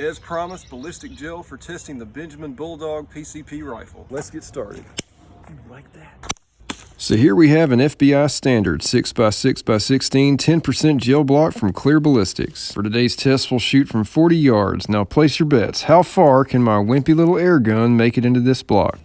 As promised, ballistic gel for testing the Benjamin Bulldog PCP rifle. Let's get started. You like that? So here we have an FBI standard 6x6x16 10% gel block from Clear Ballistics. For today's test, we'll shoot from 40 yards. Now place your bets. How far can my wimpy little air gun make it into this block?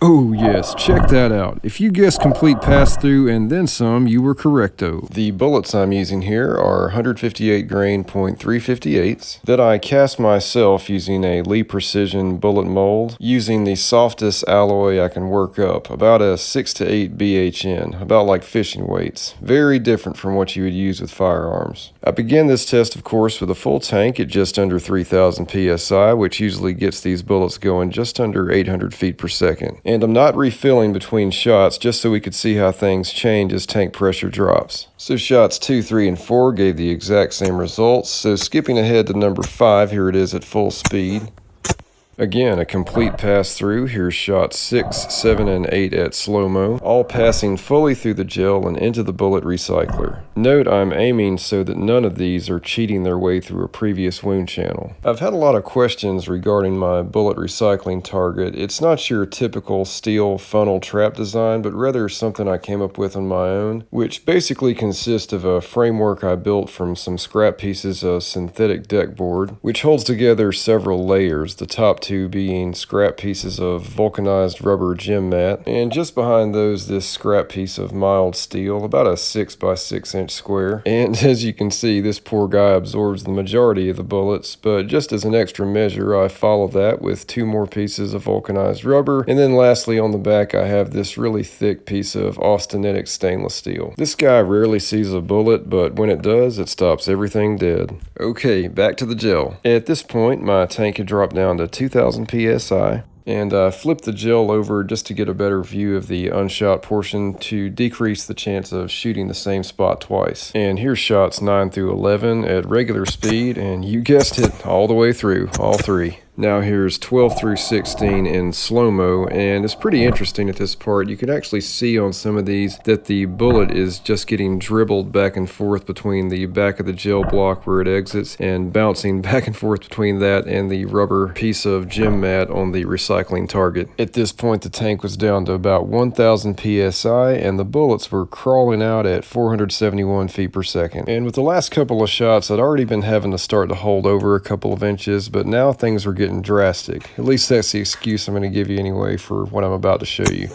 Oh yes, check that out. If you guessed complete pass-through and then some, you were correcto. The bullets I'm using here are 158 grain .358s that I cast myself using a Lee Precision bullet mold using the softest alloy I can work up, about a 6 to 8 BHN, about like fishing weights. Very different from what you would use with firearms. I began this test, of course, with a full tank at just under 3,000 PSI, which usually gets these bullets going just under 800 feet per second. And I'm not refilling between shots just so we could see how things change as tank pressure drops. So shots 2, 3, and 4 gave the exact same results. So skipping ahead to number 5, here it is at full speed. Again, a complete pass-through. Here's shots 6, 7, and 8 at slow-mo, all passing fully through the gel and into the bullet recycler. Note I'm aiming so that none of these are cheating their way through a previous wound channel. I've had a lot of questions regarding my bullet recycling target. It's not your typical steel funnel trap design, but rather something I came up with on my own, which basically consists of a framework I built from some scrap pieces of synthetic deck board, which holds together several layers, the top two being scrap pieces of vulcanized rubber gem mat, and just behind those this scrap piece of mild steel, about a 6 by 6 inch square. And as you can see, this poor guy absorbs the majority of the bullets, but just as an extra measure I follow that with 2 more pieces of vulcanized rubber, and then lastly on the back I have this really thick piece of austenitic stainless steel. This guy rarely sees a bullet, but when it does, it stops everything dead. Okay, back to the gel. At this point my tank had dropped down to 2,000 PSI, and I flipped the gel over just to get a better view of the unshot portion to decrease the chance of shooting the same spot twice. And here's shots 9 through 11 at regular speed, and you guessed it, all the way through, all 3. Now here's 12 through 16 in slow-mo, and it's pretty interesting at this part. You can actually see on some of these that the bullet is just getting dribbled back and forth between the back of the gel block where it exits and bouncing back and forth between that and the rubber piece of gem mat on the recycling target. At this point the tank was down to about 1,000 PSI and the bullets were crawling out at 471 feet per second. And with the last couple of shots I'd already been having to start to hold over a couple of inches, but now things were getting drastic. At least that's the excuse I'm going to give you anyway for what I'm about to show you.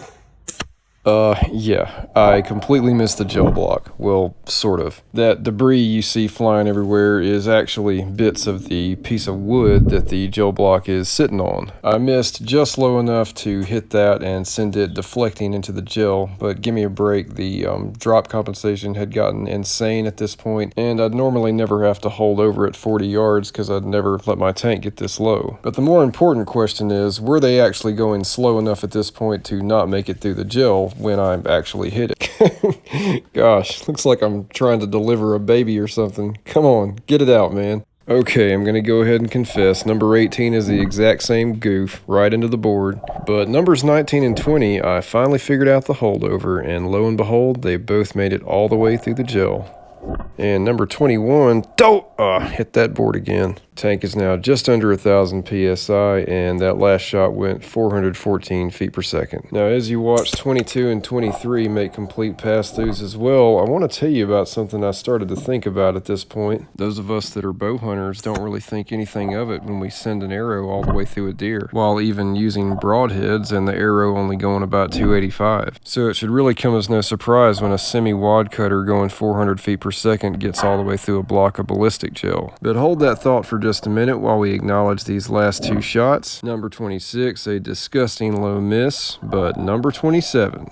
Yeah, I completely missed the gel block. Well, sort of. That debris you see flying everywhere is actually bits of the piece of wood that the gel block is sitting on. I missed just low enough to hit that and send it deflecting into the gel, but give me a break, the drop compensation had gotten insane at this point, and I'd normally never have to hold over at 40 yards because I'd never let my tank get this low. But the more important question is, were they actually going slow enough at this point to not make it through the gel when I actually hit it? Gosh, looks like I'm trying to deliver a baby or something. Come on, get it out, man. Okay, I'm gonna go ahead and confess, number 18 is the exact same goof, right into the board. But numbers 19 and 20, I finally figured out the holdover, and lo and behold, they both made it all the way through the gel. And number 21, hit that board again. Tank is now just under 1,000 PSI, and that last shot went 414 feet per second. Now, as you watch 22 and 23 make complete pass-throughs as well, I want to tell you about something I started to think about at this point. Those of us that are bow hunters don't really think anything of it when we send an arrow all the way through a deer, while even using broadheads and the arrow only going about 285. So it should really come as no surprise when a semi-wad cutter going 400 feet per second gets all the way through a block of ballistic gel. But hold that thought for just a minute while we acknowledge these last 2 shots. Number 26, a disgusting low miss, but number 27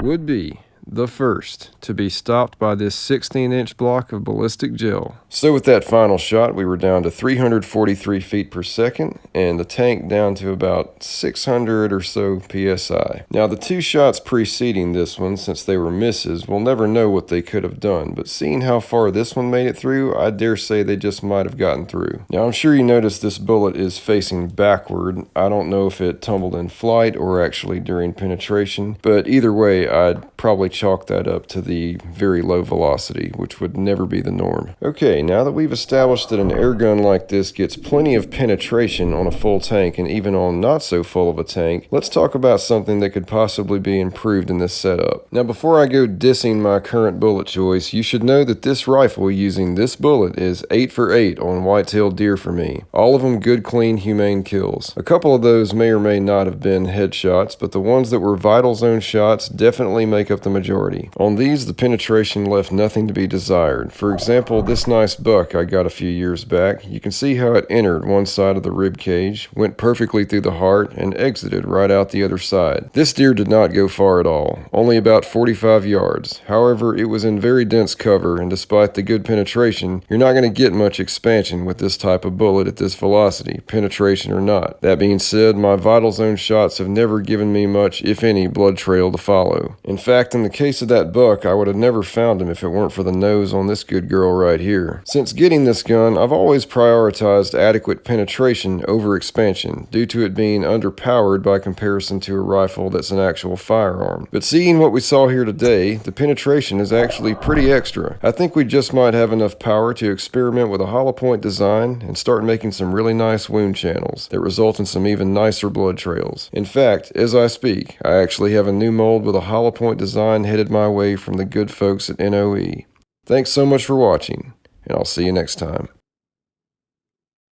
would be the first to be stopped by this 16-inch block of ballistic gel. So with that final shot, we were down to 343 feet per second, and the tank down to about 600 or so PSI. Now the 2 shots preceding this one, since they were misses, we'll never know what they could have done, but seeing how far this one made it through, I dare say they just might have gotten through. Now I'm sure you noticed this bullet is facing backward. I don't know if it tumbled in flight or actually during penetration, but either way, I'd probably chalk that up to the very low velocity, which would never be the norm. Okay, now that we've established that an air gun like this gets plenty of penetration on a full tank and even on not so full of a tank, let's talk about something that could possibly be improved in this setup. Now before I go dissing my current bullet choice, you should know that this rifle using this bullet is 8 for 8 on white-tailed deer for me. All of them good, clean, humane kills. A couple of those may or may not have been headshots, but the ones that were vital zone shots definitely make up the majority. On these, the penetration left nothing to be desired. For example, this nice buck I got a few years back, you can see how it entered one side of the rib cage, went perfectly through the heart, and exited right out the other side. This deer did not go far at all, only about 45 yards. However, it was in very dense cover, and despite the good penetration, you're not going to get much expansion with this type of bullet at this velocity, penetration or not. That being said, my vital zone shots have never given me much, if any, blood trail to follow. In fact, in the case of that buck, I would have never found him if it weren't for the nose on this good girl right here. Since getting this gun, I've always prioritized adequate penetration over expansion, due to it being underpowered by comparison to a rifle that's an actual firearm. But seeing what we saw here today, the penetration is actually pretty extra. I think we just might have enough power to experiment with a hollow point design and start making some really nice wound channels that result in some even nicer blood trails. In fact, as I speak, I actually have a new mold with a hollow point design headed my way from the good folks at NOE. Thanks so much for watching, and I'll see you next time.